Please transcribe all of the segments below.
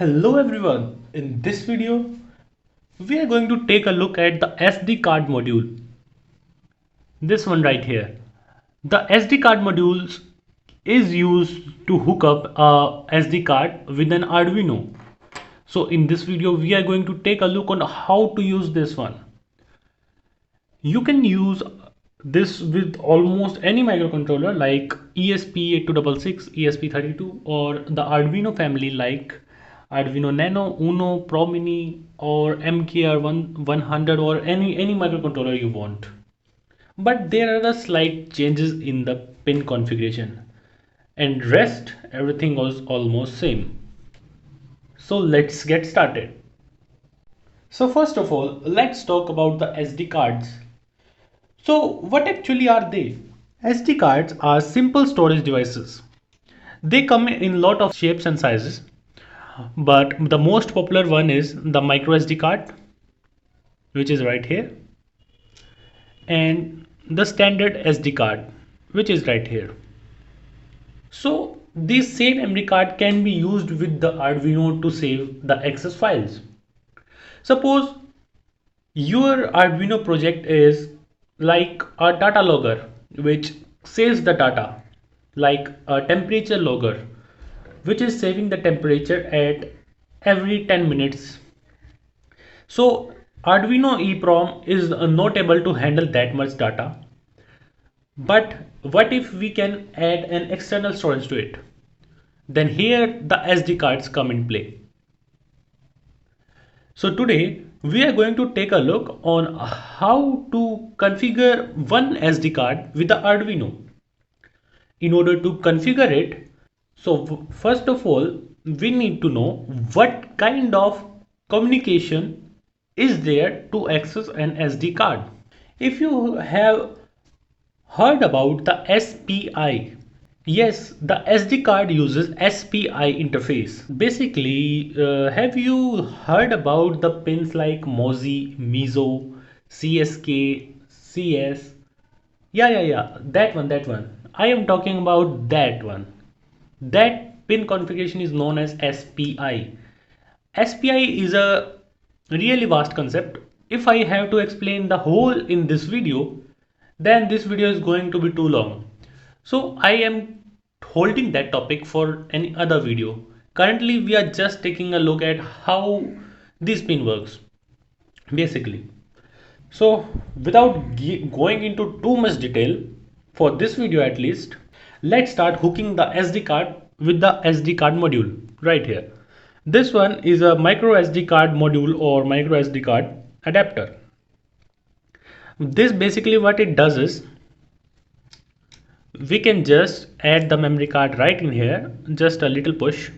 Hello everyone, in this video we are going to take a look at the SD card module. This one right here. The SD card modules is used to hook up a SD card with an Arduino. So in this video we are going to take a look on how to use this one. You can use this with almost any microcontroller like ESP8266, ESP32 or the Arduino family like Arduino Nano, Uno, Pro Mini or MKR100 or any microcontroller you want. But there are the slight changes in the pin configuration and rest everything was almost same. So let's get started. So first of all, let's talk about the SD cards. So what actually are they? SD cards are simple storage devices. They come in lot of shapes and sizes, but the most popular one is the micro SD card, which is right here, and the standard SD card, which is right here. So this same memory card can be used with the Arduino to save the access files. Suppose your Arduino project is like a data logger which saves the data, like a temperature logger which is saving the temperature at every 10 minutes. So Arduino EEPROM is not able to handle that much data. But what if we can add an external storage to it? Then here the SD cards come in play. So today we are going to take a look on how to configure one SD card with the Arduino. In order to configure it, so first of all we need to know what kind of communication is there to access an SD card. If you have heard about the SPI, yes, the SD card uses SPI interface. Basically, have you heard about the pins like MOSI, MISO, CSK, CS? Yeah, that one. I am talking about that one. That pin configuration is known as SPI. SPI is a really vast concept. If I have to explain the whole in this video, then this video is going to be too long. So I am holding that topic for any other video. Currently, we are just taking a look at how this pin works, basically. So without going into too much detail, for this video at least, let's start hooking the SD card with the SD card module right here. This one is a micro SD card module or micro SD card adapter. This basically what it does is we can just add the memory card right in here, just a little push,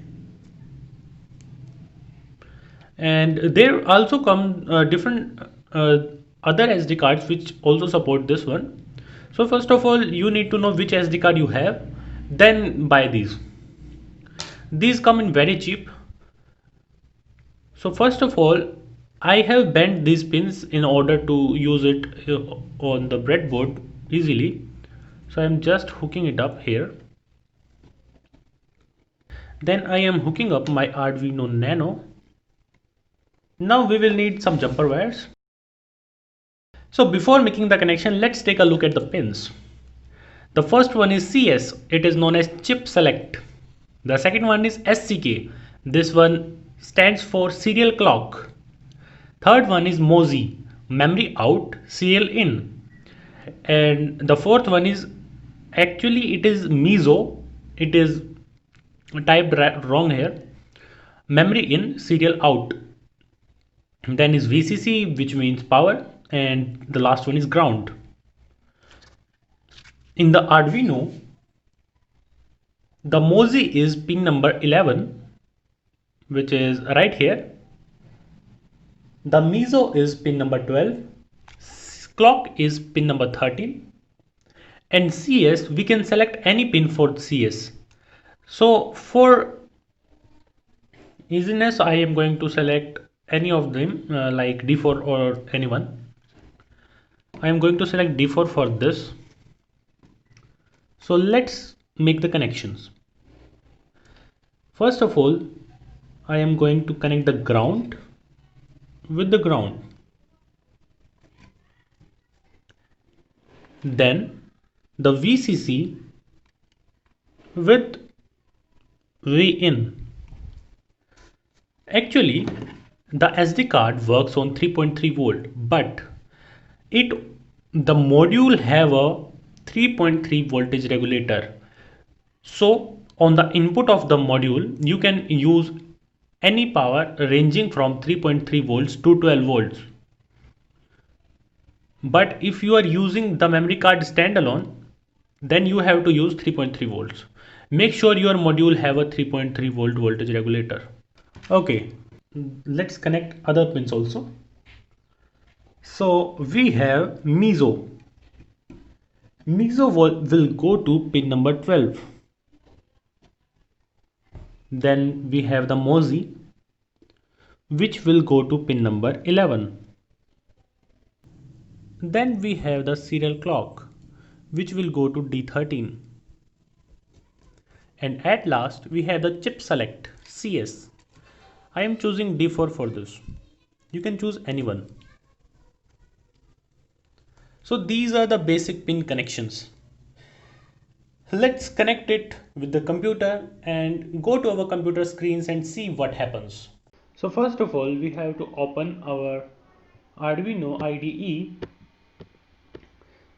and there also come different other SD cards which also support this one. So first of all you need to know which SD card you have, then buy these come in very cheap. So first of all I have bent these pins in order to use it on the breadboard easily. So I'm just hooking it up here. Then I am hooking up my Arduino Nano. Now we will need some jumper wires. So before making the connection, let's take a look at the pins. The first one is CS, it is known as chip select. The second one is SCK, this one stands for serial clock. Third one is MOSI, memory out, serial in. And the fourth one is, actually it is MISO, it is typed wrong here, memory in, serial out. Then is VCC, which means power, and the last one is ground. In the Arduino, the MOSI is pin number 11, which is right here. The MISO is pin number 12, clock is pin number 13, and CS we can select any pin for CS. So for easiness I am going to select any of them like D4 or anyone. I am going to select D4 for this. So let's make the connections. First of all I am going to connect the ground with the ground. Then the VCC with VIN. Actually, the SD card works on 3.3 volt, but it the module have a 3.3 voltage regulator. So on the input of the module, you can use any power ranging from 3.3 volts to 12 volts. But if you are using the memory card standalone, then you have to use 3.3 volts. Make sure your module have a 3.3 volt voltage regulator. Okay, let's connect other pins also. So we have MISO. MISO will go to pin number 12. Then we have the MOSI, which will go to pin number 11. Then we have the serial clock, which will go to D13. And at last we have the chip select CS. I am choosing D4 for this. You can choose anyone. So these are the basic pin connections. Let's connect it with the computer and go to our computer screens and see what happens. So first of all, we have to open our Arduino IDE.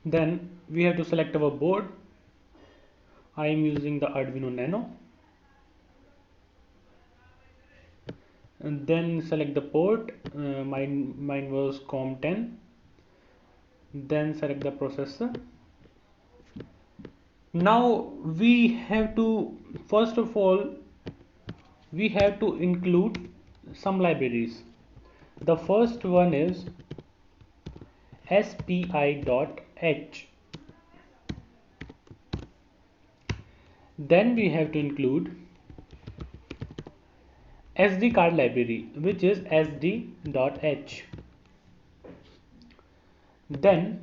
Then we have to select our board. I am using the Arduino Nano. And then select the port. Mine was COM10. Then select the processor. Now we have to, first of all, we have to include some libraries. The first one is spi.h. Then we have to include SD card library, which is sd.h. Then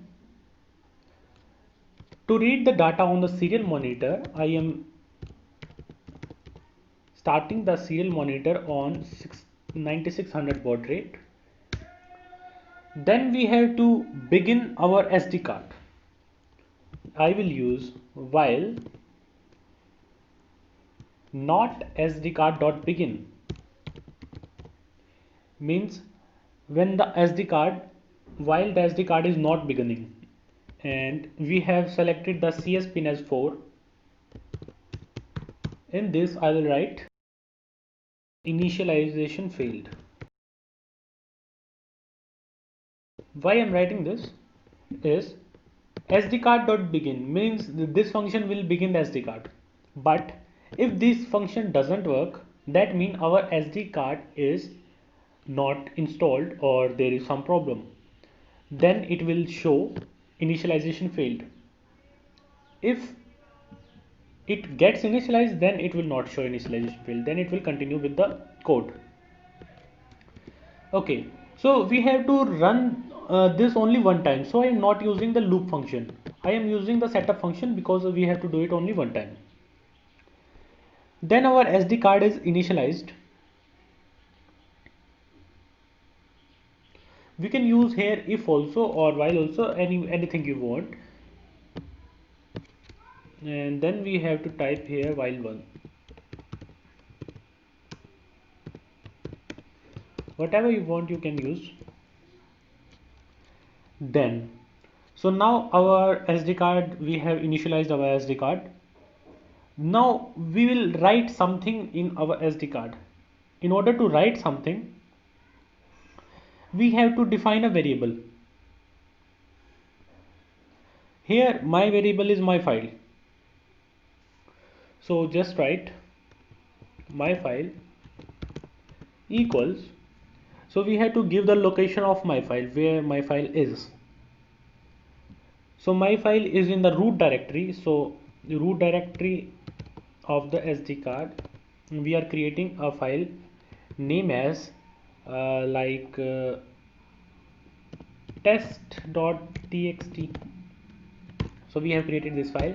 to read the data on the serial monitor, I am starting the serial monitor on 9600 baud rate. Then we have to begin our SD card. I will use while not SD card dot begin, means when the SD card, while the SD card is not beginning, and we have selected the CS pin as 4. In this I will write initialization failed. Why I am writing this is SD card dot begin means this function will begin the SD card, but if this function doesn't work, that means our SD card is not installed or there is some problem. Then it will show initialization failed. If it gets initialized, then it will not show initialization failed, then it will continue with the code. Okay, so we have to run this only one time, so I am not using the loop function. I am using the setup function because we have to do it only one time. Then our SD card is initialized. We can use here if also or while also, anything you want. And then we have to type here while one. Whatever you want you can use. Then so now our SD card, we have initialized our SD card. Now we will write something in our SD card. In order to write something, we have to define a variable. Here my variable is my file. So just write my file equals, so we have to give the location of my file, where my file is. So my file is in the root directory, so the root directory of the SD card, we are creating a file name as test.txt. so we have created this file,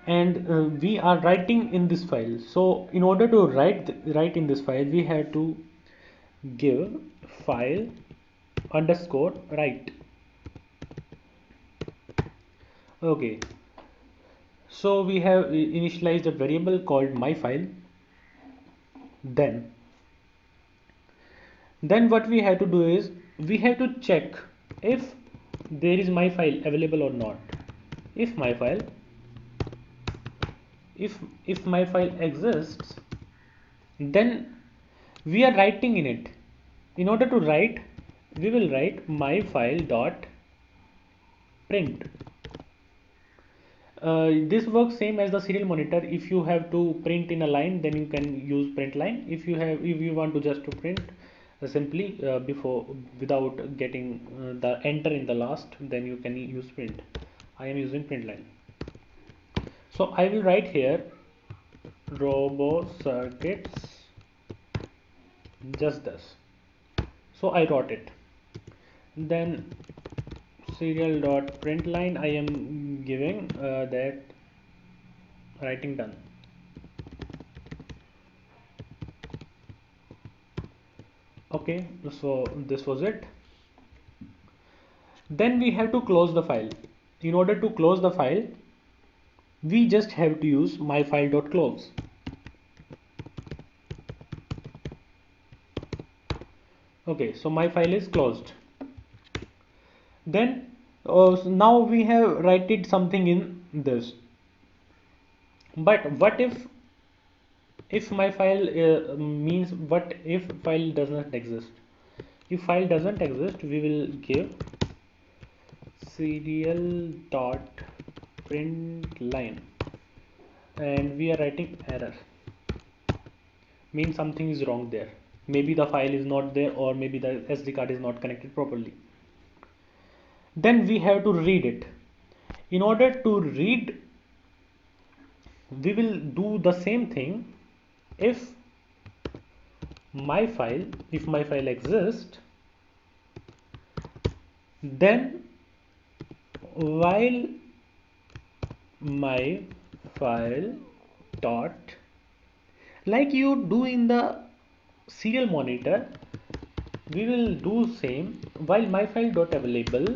and we are writing in this file. So in order to write in this file, we have to give file underscore write. Okay, so we have initialized a variable called my file. Then what we have to do is we have to check if there is my file available or not. If my file if my file exists, then we are writing in it. In order to write, we will write my file dot print. This works same as the serial monitor. If you have to print in a line, then you can use print line. If you want to just to print simply before without getting the enter in the last, then you can use print. I am using print line. So I will write here robo circuits, just this. So I wrote it. Then serial dot print line, I am giving that writing done. Okay, so this was it. Then we have to close the file. In order to close the file, we just have to use myfile.close. Okay, so my file is closed. Then so now we have written something in this. But what if my file means what if file does not exist? If file doesn't exist, we will give serial dot print line, and we are writing error, means something is wrong there. Maybe the file is not there, or maybe the SD card is not connected properly. Then we have to read it. In order to read, we will do the same thing. If my file exists, then while my file dot, like you do in the serial monitor, we will do same. While my file dot available,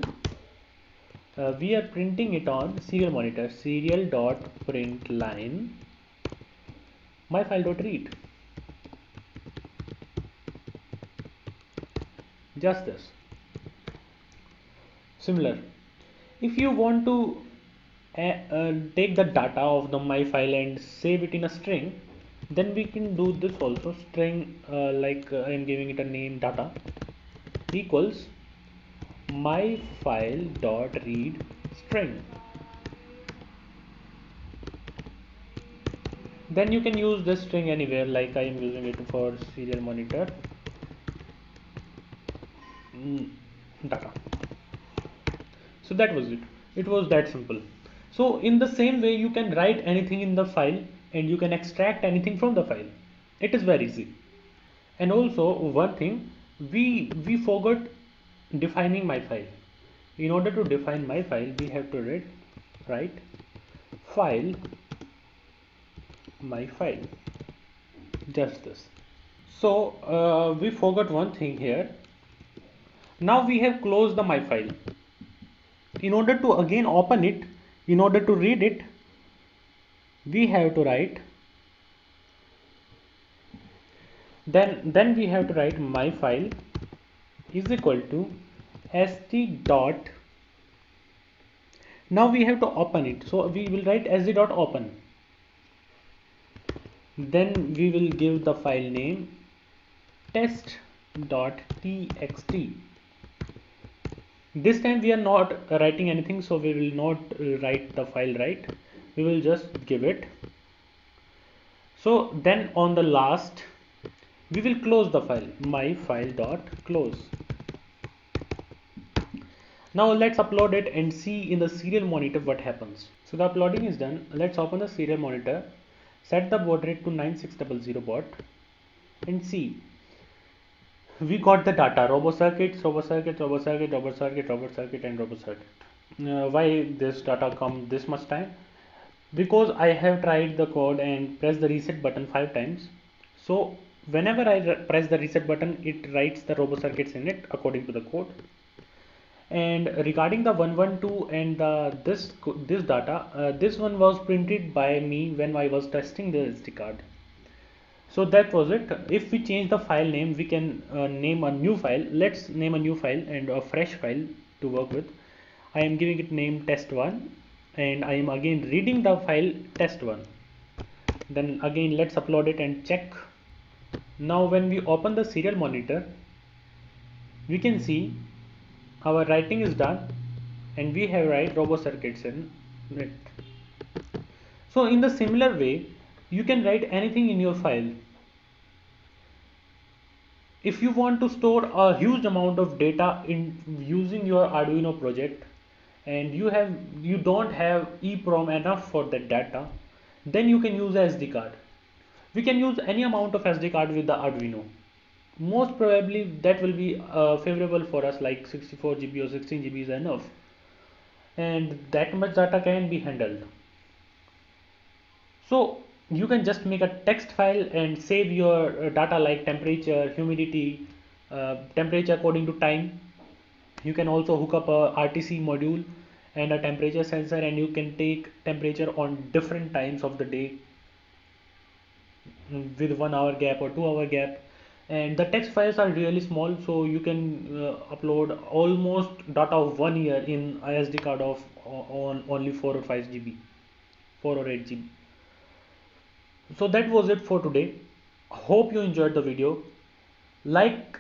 we are printing it on serial monitor, serial dot print line my file dot read, just this. Similar, if you want to take the data of the my file and save it in a string, then we can do this also. String like I am giving it a name data equals my file dot read string. Then you can use this string anywhere, like I am using it for serial monitor data. So that was it. It was that simple. So in the same way, you can write anything in the file and you can extract anything from the file. It is very easy. And also one thing, we forgot defining my file. In order to define my file, we have to write file my file, just this. So we forgot one thing here. Now we have closed the my file. In order to again open it, in order to read it, we have to write, then we have to write my file is equal to sd dot. Now we have to open it, so we will write sd dot open. Then we will give the file name test dot txt. This time we are not writing anything, so we will not write the file, right? We will just give it. So then on the last, we will close the file, my file dot close. Now let's upload it and see in the serial monitor what happens. So the uploading is done. Let's open the serial monitor, set the baud rate to 9600 baud and see. We got the data, robo circuits, robo circuit, robo circuit, robo circuit, robo circuit and robo circuit. Why this data come this much time? because I have tried the code and pressed the reset button 5 times. So whenever I press the reset button, it writes the robo circuits in it according to the code. And regarding the 112 and this data, this one was printed by me when I was testing the SD card. So that was it. If we change the file name, we can name a new file. Let's name a new file and a fresh file to work with. I am giving it name test1, and I am again reading the file test1. Then again let's upload it and check. Now when we open the serial monitor, we can see our writing is done and we have write robo circuits in it. So in the similar way, you can write anything in your file. If you want to store a huge amount of data in using your Arduino project, and you don't have EEPROM enough for that data, then you can use a SD card. We can use any amount of SD card with the Arduino. Most probably that will be favorable for us, like 64 GB or 16 GB is enough, and that much data can be handled. So you can just make a text file and save your data like temperature, humidity, temperature according to time. You can also hook up a RTC module and a temperature sensor, and you can take temperature on different times of the day with 1 hour gap or 2 hour gap. And the text files are really small, so you can upload almost data of 1 year in a SD card of on only 4 or 5 GB, 4 or 8 GB. So that was it for today. Hope you enjoyed the video. Like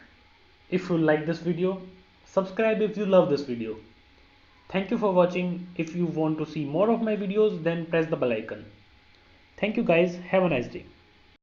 if you like this video, subscribe if you love this video. Thank you for watching. If you want to see more of my videos, then press the bell icon. Thank you guys. Have a nice day.